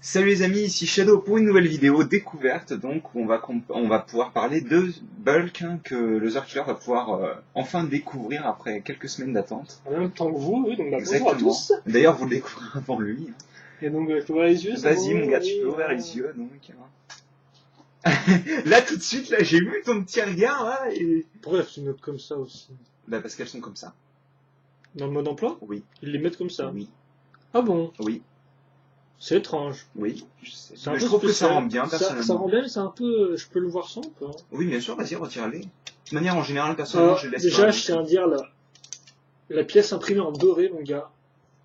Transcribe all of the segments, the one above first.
Salut les amis, ici Shadow pour une nouvelle vidéo découverte. Donc on va pouvoir parler de Bulk que le Zerkiller va pouvoir enfin découvrir après quelques semaines d'attente. En même temps que vous, oui, donc bonjour à Exactement. tous. D'ailleurs vous le découvrez avant lui. Et donc, je peux ouvrir les yeux, c'est Vas-y bon, mon gars, tu peux ouvrir les yeux donc. Là tout de suite, là j'ai vu ton petit regard là et... Pourquoi tu notes comme ça aussi? Bah parce qu'elles sont comme ça. Dans le mode emploi? Oui. Ils les mettent comme ça? Oui. Ah bon? Oui. C'est étrange. Oui, je sais. C'est un Mais peu je trouve que ça spécial. rend bien personnellement. Ça rend bien, mais c'est un peu... Je peux le voir sans ou pas? Oui bien sûr, vas-y retire-les. De toute manière en général personnellement je les laisse Déjà, pas. je tiens à dire la pièce imprimée en doré, mon gars.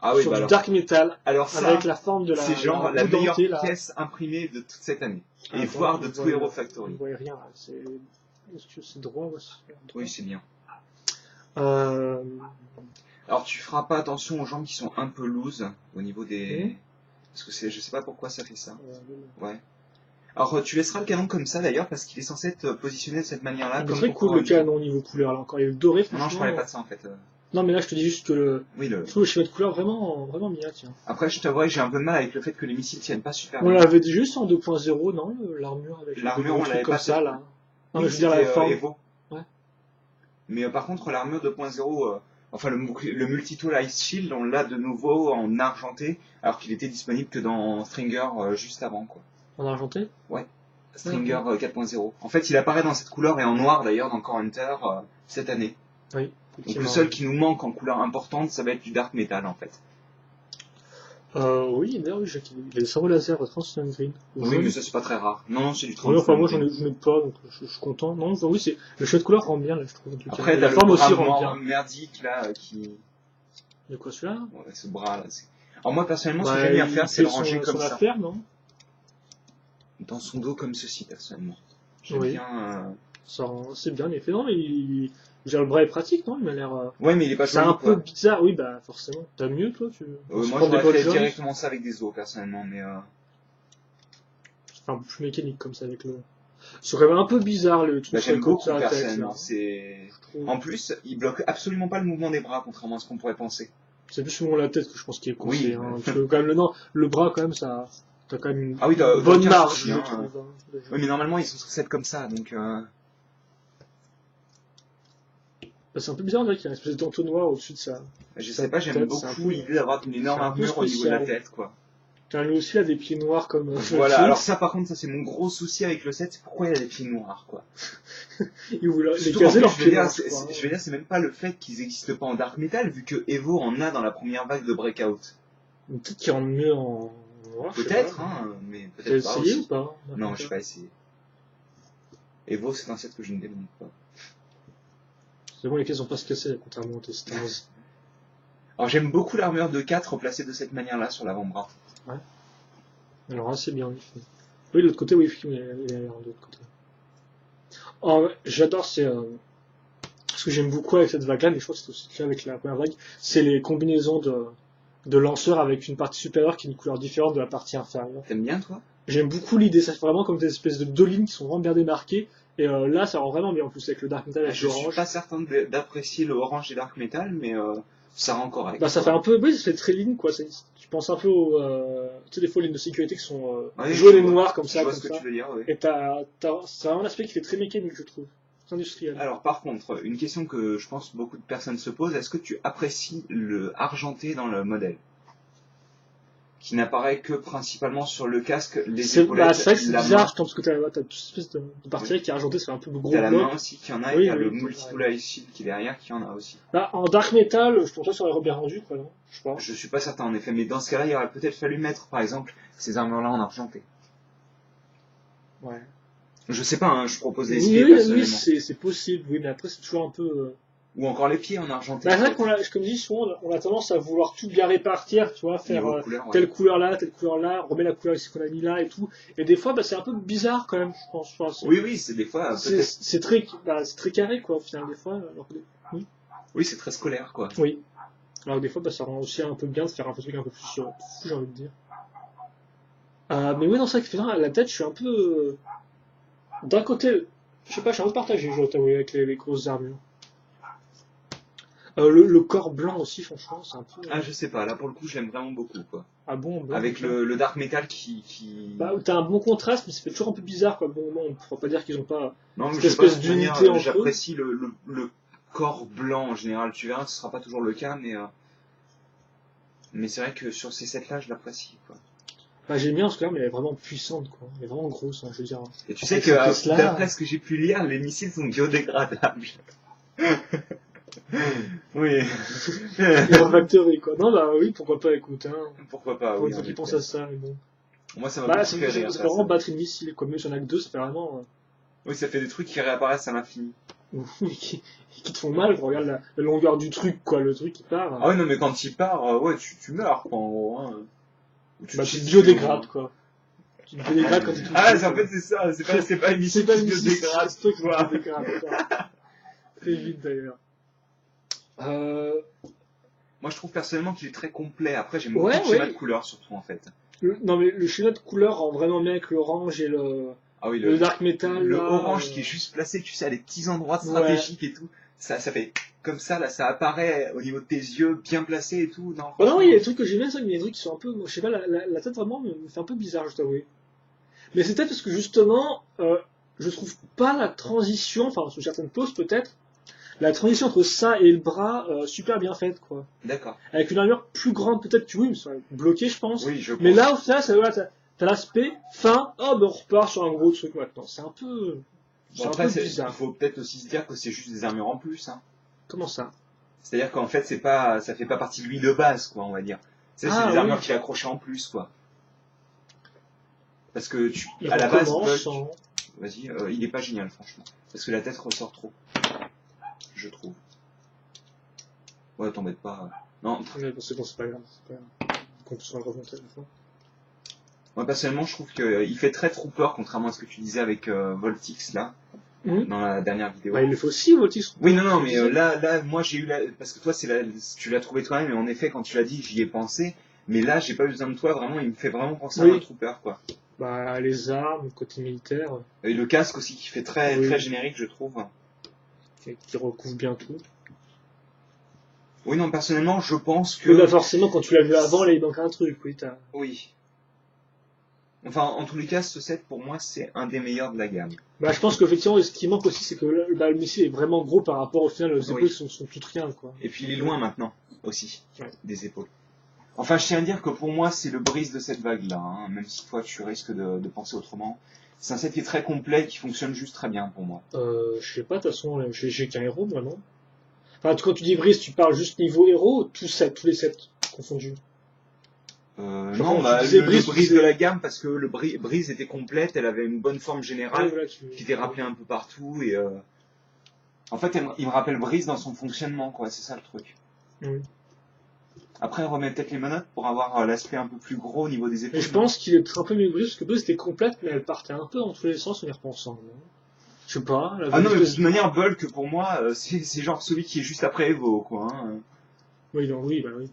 Ah oui, sur bah du alors. dark metal, Alors ça, avec la forme de c'est genre la roue meilleure dentée, là. pièce imprimée de toute cette année. Et Attends, voire de je tout vois- Hero Je Factory. ne vois rien, là. Est-ce que c'est droit ou c'est droit? Oui, c'est bien. Euh... Alors tu feras pas attention aux jambes qui sont un peu loose au niveau des... Parce que je sais pas pourquoi ça fait ça. Ouais. Alors tu laisseras le canon comme ça d'ailleurs parce qu'il est censé être positionné de cette manière-là. Il est Comme très pour cool le Corinthian. canon au niveau couleur, là encore. Il y a le doré, Non, franchement. je parlais pas de ça en fait. Non, mais là, je te dis juste que Oui, je trouve le schéma de couleur vraiment, vraiment bien, tiens. Après, je t'avoue que j'ai un peu de mal avec le fait que les missiles tiennent pas super On bien. l'avait dit juste en 2.0, non? L'armure avec L'armure, on l'avait comme pas ça, fait. là. Non, Oui, mais je veux dire la c'était, forme. Evo. Ouais. Mais par contre, l'armure 2.0, enfin le multi-tool Ice Shield, on l'a de nouveau en argenté, alors qu'il était disponible que dans Stringer juste avant, quoi. En argenté? Ouais. Stringer 4.0. En fait, il apparaît dans cette couleur et en noir d'ailleurs dans Core Hunter cette année. Oui. Donc le seul qui nous manque en couleur importante, ça va être du Dark Metal en fait. Oui, d'ailleurs, oui, il a des sabots laser Translucent Green. Oui, mais ça c'est pas très rare. Non, c'est du Oui, Translucent enfin, moi, Green. j'en ai pas, donc je suis content. Non, enfin, oui, le schéma de couleur rend bien, là, je trouve. Après, la t'as forme le aussi bras rend bien. merdique là qui... De quoi, celui-là? Ouais, ce bras là. Alors moi personnellement, ce que j'aime bien faire, c'est le ranger comme son ça. affaire, non? Dans son dos comme ceci personnellement. J'aime Oui. bien... C'est bien, mais fait non, mais le bras est pratique, non? Il m'a l'air. Ouais, mais il est pas C'est joli, un peu quoi. bizarre, oui, bah forcément. T'as mieux, toi? Moi, prends des j'aurais ball fait joints. directement ça avec des os, personnellement, mais... Enfin, plus mécanique comme ça avec le. Ce serait un peu bizarre le truc Bah, sur le j'aime côté beaucoup, de la tête. personnellement. Là. C'est... trouve. En plus, il bloque absolument pas le mouvement des bras, contrairement à ce qu'on pourrait penser. C'est plus souvent la tête que je pense qu'il est coincé. Oui. Hein, parce que quand même, le bras, quand même, ça. T'as quand même une Ah oui, t'as bonne aucun marge, souci, je hein. trouve. Oui, mais normalement, ils sont censés être comme ça, donc... Bah, c'est un peu bizarre, on dirait qu'il y a une espèce d'entonnoir au-dessus de ça. Je sais pas, j'aime Tête, beaucoup l'idée d'avoir une énorme c'est un peu armure au niveau de la spécial. tête, quoi. Putain, lui aussi, il a des pieds noirs comme. Voilà, alors ça, par contre, ça c'est mon gros souci avec le set, c'est pourquoi il a des pieds noirs, quoi. Il voulait les Surtout qu'en caser plus, leurs pieds noirs, je crois. je veux dire, c'est même pas le fait qu'ils n'existent pas en Dark Metal, vu que Evo en a dans la première vague de Breakout. Peut-être qu'il rentre mieux en noir. Peut-être, hein, mais T'as peut-être pas essayé aussi. ou pas? Non, je n'ai pas essayé. Evo, c'est un set que je ne démonte pas. C'est bon, les pièces n'ont pas se casser, contrairement aux Stars. Alors j'aime beaucoup l'armure de 4 placée de cette manière-là sur l'avant-bras. Ouais. Alors, assez bien. Oui, de l'autre côté, oui, il est de l'autre côté. Oh, j'adore, ce que j'aime beaucoup avec cette vague-là, mais je crois que c'est aussi le cas avec la première vague, c'est les combinaisons de lanceurs avec une partie supérieure qui est une couleur différente de la partie inférieure. T'aimes bien, toi? J'aime beaucoup l'idée, ça fait vraiment comme des espèces de deux lignes qui sont vraiment bien démarquées, et là, ça rend vraiment bien en plus avec le Dark Metal, avec Je l'orange. suis pas certain d'apprécier le orange et Dark Metal, mais ça rend correct. Bah, ça fait un peu, oui, ça fait très ligne, quoi. Tu penses un peu aux, tu sais, des fois, lignes de sécurité qui sont jaunes et noirs comme ça. Je vois comme ce que ça. tu veux dire, oui. Et c'est un aspect qui fait très mécanique, je trouve. C'est industriel. Alors, par contre, une question que je pense beaucoup de personnes se posent, est-ce que tu apprécies le argenté dans le modèle? Qui n'apparaît que principalement sur le casque, les épaulettes, c'est vrai que c'est la bizarre, main. parce que t'as toute espèce de partie qui est argentée, c'est un peu le gros T'as la bloc. main aussi qui en a, Oui, et t'as oui, le c'est multi-tool Ice Shield qui est derrière qui en a aussi. Bah, en Dark Metal, je pense pas que ça aurait bien rendu, quoi, non? Je sais pas. Je suis pas certain en effet, mais dans ce cas-là, il aurait peut-être fallu mettre, par exemple, ces armures-là en argenté. Ouais. Je sais pas, hein, je propose des Oui, idées personnellement. c'est possible, oui, mais après, c'est toujours un peu, Ou encore les pieds en argenté. Bah, c'est vrai comme je dis, souvent, on a tendance à vouloir tout bien répartir, tu vois, faire couleur, ouais. telle couleur là, remet la couleur ici qu'on a mis là et tout. Et des fois, bah, c'est un peu bizarre quand même, je pense. Enfin, Oui, c'est des fois peut-être. C'est très carré, quoi, au final, des fois. Alors que oui. Oui, c'est très scolaire, quoi. Oui. Alors que des fois, bah, ça rend aussi un peu bien de faire un truc un peu plus fou, j'ai envie de dire. Mais oui, non, c'est vrai que finalement, à la tête, je suis un peu. D'un côté, je sais pas, je suis un peu partagé, je dois t'avouer, avec les grosses armures. Le corps blanc aussi, franchement, c'est un peu. Ah, je sais pas, là pour le coup, je l'aime vraiment beaucoup, quoi. Ah bon, blanc, avec le dark metal qui... Bah, t'as un bon contraste, mais ça fait toujours un peu bizarre, quoi. Bon, non, on pourra pas dire qu'ils ont pas Non, mais cette je sais pas, de espèce toute manière, d'unité entre eux. j'apprécie le corps blanc en général. Tu verras, ce sera pas toujours le cas, mais c'est vrai que sur ces sets-là, je l'apprécie, quoi. Bah, j'aime bien, parce que là, mais elle est vraiment puissante, quoi. Elle est vraiment grosse, hein, je veux dire. Et tu sais Avec que, cette pièce-là, d'après ce que j'ai pu lire, les missiles sont biodégradables. Oui. et refactory, quoi. Non, bah oui, pourquoi pas, écoute, hein. Pourquoi pas, Pour oui. une fois en qu'ils pensent effet. à ça, mais bon. Moi, ça m'a Bah, beaucoup ça fait fait rire, ça. vraiment battre une missile, quoi. Même si y'en a que deux, ça fait vraiment, Oui, ça fait des trucs qui réapparaissent à l'infini. qui te font mal, quand on regarde la longueur du truc, quoi. Le truc qui part. Ah oui, non, mais quand il part, ouais, tu meurs, quoi, en gros. Hein. Ou Bah, te tu te chies biodégrades, dessus, quoi. Tu te biodégrades quand tu touches. Ah, dessus, en quoi. fait, c'est ça. C'est pas une C'est mission pas qui une se missile, dégrade, c'est toi qui quoi. te dégrade, quoi. Très vite, d'ailleurs. Moi, je trouve personnellement qu'il est très complet. Après, j'aime beaucoup Ouais, le schéma ouais. de couleurs, surtout, en fait. Non, mais le schéma de couleur rend vraiment bien avec l'orange et Ah oui, le dark metal, le là. orange qui est juste placé, tu sais, à des petits endroits Ouais. stratégiques et tout. Ça fait comme ça, là, ça apparaît au niveau de tes yeux, bien placé et tout. Non, Bah non, franchement. il y a des trucs que j'aime bien, ça, mais il y a des trucs qui sont un peu. Je sais pas, la tête vraiment me fait un peu bizarre, je t'avoue. Mais c'est peut-être parce que justement, je trouve pas la transition, enfin, sous certaines poses peut-être, la transition entre ça et le bras super bien faite, quoi. D'accord. Avec une armure plus grande, peut-être que oui, mais ça va être bloqué, je pense. Oui, je Mais pense. là, au final, ça, voilà, t'as l'aspect fin, oh, ben on repart sur un gros truc maintenant. C'est un peu. C'est Bon, un après, peu il bizarre. faut peut-être aussi se dire que c'est juste des armures en plus, hein. Comment ça? C'est-à-dire qu'en fait, ça fait pas partie de lui de base, quoi, on va dire. Tu sais, c'est Ah des armures oui. qu'il a accrochées en plus, quoi. Parce que Il à la base, recommence Bulk, en- vas-y, il est pas génial, franchement. Parce que la tête ressort trop, je trouve. Ouais, t'embête pas. Non, Mais bon, c'est bon, c'est pas grave. C'est pas grave. Qu'on peut se la remonter à la fois. moi personnellement, je trouve qu'il fait très trooper, contrairement à ce que tu disais avec Voltix, là, dans la dernière vidéo. Bah, il le faut aussi, Voltix. Oui, non, mais là, moi j'ai eu parce que toi, tu l'as trouvé toi-même, et en effet, quand tu l'as dit, j'y ai pensé. Mais là, j'ai pas eu besoin de toi, vraiment, il me fait vraiment penser à un trooper, quoi. Bah, les armes, le côté militaire, Et le casque aussi, qui fait très, Oui. très générique, je trouve. qui recouvre bien tout. Oui, non, personnellement, je pense Oui, bah, que... forcément, quand tu l'as vu avant, là, il manque un truc, oui, t'as. Oui. Enfin, en tous les cas, ce set, pour moi, c'est un des meilleurs de la gamme. Bah, je pense qu'effectivement, ce qui manque aussi, c'est que le missile est vraiment gros par rapport au final, les épaules Oui. sont toutes rien, quoi. Et puis, il est loin maintenant, aussi, Ouais. des épaules. Enfin, je tiens à dire que pour moi, c'est le brise de cette vague-là, hein, même si toi, tu risques de penser autrement. C'est un set qui est très complet, qui fonctionne juste très bien pour moi. Je sais pas, de toute façon, j'ai qu'un héros, vraiment. Enfin, quand tu dis brise, tu parles juste niveau héros, ou tous les sets confondus. Genre, Non, quand tu disais le brise, brise de la gamme, parce que le brise était complète, elle avait une bonne forme générale, Ouais, voilà, qui était rappelée un peu partout, et en fait, il me rappelle brise dans son fonctionnement, quoi, c'est ça le truc. Oui. Après, on remet peut-être les menottes pour avoir l'aspect un peu plus gros au niveau des épaules. Mais je pense qu'il est un peu mieux brise, parce que brise était complète, mais elle partait un peu dans tous les sens en y repensant. Non, je sais pas. Ah non, mais de toute manière, Bulk, pour moi, c'est genre celui qui est juste après Evo, quoi. Hein. Oui, non, oui, bah oui.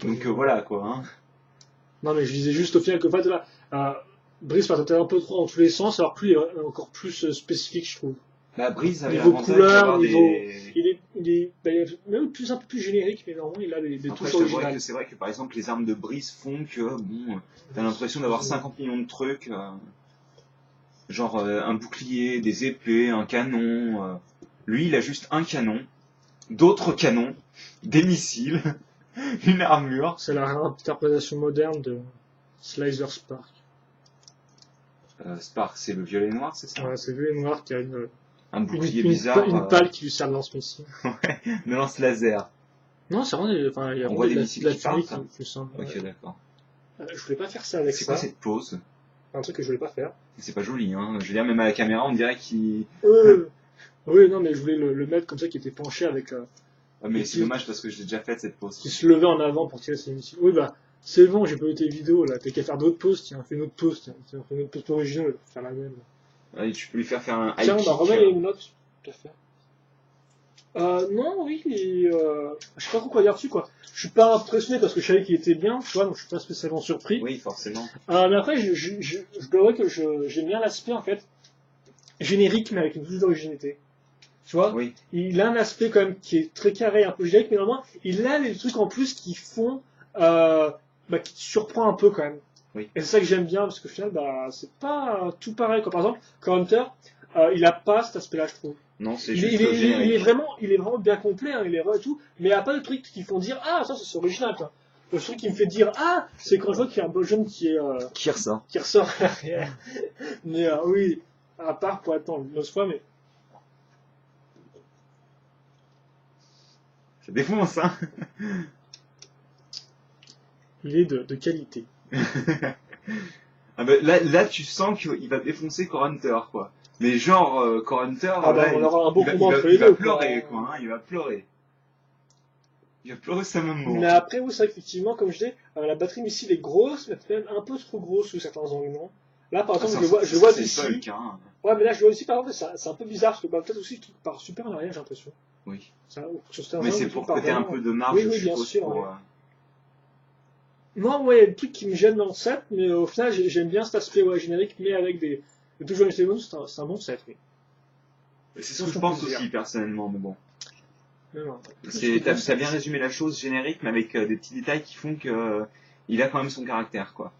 Donc voilà, quoi. Hein. Non, mais je disais juste au final que, en fait, là, Brice partait un peu trop dans tous les sens, alors plus il est encore plus spécifique, je trouve. Bah, Breeze avait Niveau l'avantage couleur, d'avoir niveau. des... Il est même plus, un peu plus générique, mais normalement, il a des Après, touches je t'avouerais originales. que c'est vrai que, par exemple, les armes de Breeze font que, bon, t'as l'impression d'avoir 50 millions de trucs. Genre un bouclier, des épées, un canon. Lui, il a juste un canon, d'autres canons, des missiles, une armure. C'est la réinterprétation moderne de Slicer Spark. Spark, c'est le violet noir, c'est ça? Ouais, c'est lui et noir qui a Un bouclier bizarre. une pale qui lui sert de lance-missile. Ouais, de lance laser. Non, c'est vraiment, enfin, il y a On vraiment voit des de missiles la qui partent. technique qui me semble. Ok, d'accord. Je voulais pas faire ça avec C'est ça. quoi cette pose? Un truc que je voulais pas faire. C'est pas joli, hein. Je veux dire, même à la caméra, on dirait qu'il... Oui, non, mais je voulais le mettre comme ça, qui était penché avec, Ouais, mais c'est dommage parce que je l'ai déjà fait cette pose. qui se levait en avant pour tirer ses missiles. Oui, bah, c'est bon, j'ai pas eu tes vidéos, là. T'as qu'à faire d'autres poses, tiens, fais une autre pose, tiens. Fais une autre pose originale, faire la même. Ouais, tu peux lui faire un high Tiens, kick. on remets les notes. Tout à fait. Non, oui, je sais pas trop quoi dire dessus, quoi. Je suis pas impressionné parce que je savais qu'il était bien, tu vois, donc je suis pas spécialement surpris. Oui, forcément. Mais après, je dois avouer que j'aime bien l'aspect, en fait, générique, mais avec une touche d'originalité. Tu vois? Oui. Il a un aspect quand même qui est très carré, un peu générique, mais normalement, il a des trucs en plus qui font, qui te surprend un peu quand même. Oui. Et c'est ça que j'aime bien, parce qu'au final, c'est pas tout pareil. Par exemple, Counter, il a pas cet aspect-là, je trouve. Non, c'est Il, juste il est, générique. il est vraiment bien complet, hein, il est vrai et tout, mais il n'y a pas de trucs qui font dire ah ça c'est original quoi. Le truc qui me fait dire ah c'est quand je vois qu'il y a un beau jeune qui ressort derrière. Mais oui, à part pour attendre une autre fois, mais Ça défonce, hein. il est de qualité. Ah bah, là, tu sens qu'il va défoncer Core Hunter, quoi. Mais genre, Core Hunter, on aura un beau combat entre les il va deux. pleurer, quoi. Hein, il va pleurer. Il va pleurer sa maman. Mais après, oui, c'est vrai qu'effectivement, comme je dis, la batterie missile est grosse, mais peut-être un peu trop grosse sous certains angles, non? Là, par exemple, je le vois d'ici. Hein. Ouais, mais là, je le vois ici, par exemple, c'est un peu bizarre, parce que peut-être aussi, le truc part super en arrière, j'ai l'impression. Oui. Mais c'est pour que t'aies un peu de marge, oui, je bien suppose, sûr, pour... ouais. Non, ouais, il y a des trucs qui me gênent dans le set, mais au final, j'aime bien cet aspect générique, mais avec des toujours les Seven, c'est un bon set, oui. C'est ce que je pense aussi, personnellement, mais bon. Non, t'as bien résumé la chose, générique, mais avec des petits détails qui font que il a quand même son caractère, quoi.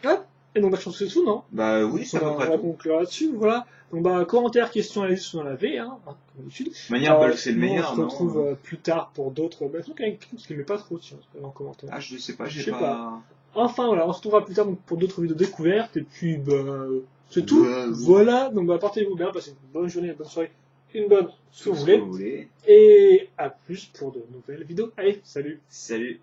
Ouais. Et donc, je pense que c'est tout, non? Bah oui, c'est à peu près On va tout. conclure là-dessus, voilà. Donc, commentaires, questions, allez sur la V, hein, comme d'habitude. De toute manière, Bulk, c'est le meilleur, on se retrouve plus tard pour d'autres. Bah, je trouve qu'il met pas trop, tiens, en commentaire. Ah, je sais pas, Je sais pas. Enfin, voilà, on se retrouvera plus tard donc, pour d'autres vidéos découvertes, et puis, c'est tout. Voilà, donc, portez-vous bien, passez une bonne journée, une bonne soirée, une bonne, ce que vous voulez. Et à plus pour de nouvelles vidéos. Allez, salut. Salut.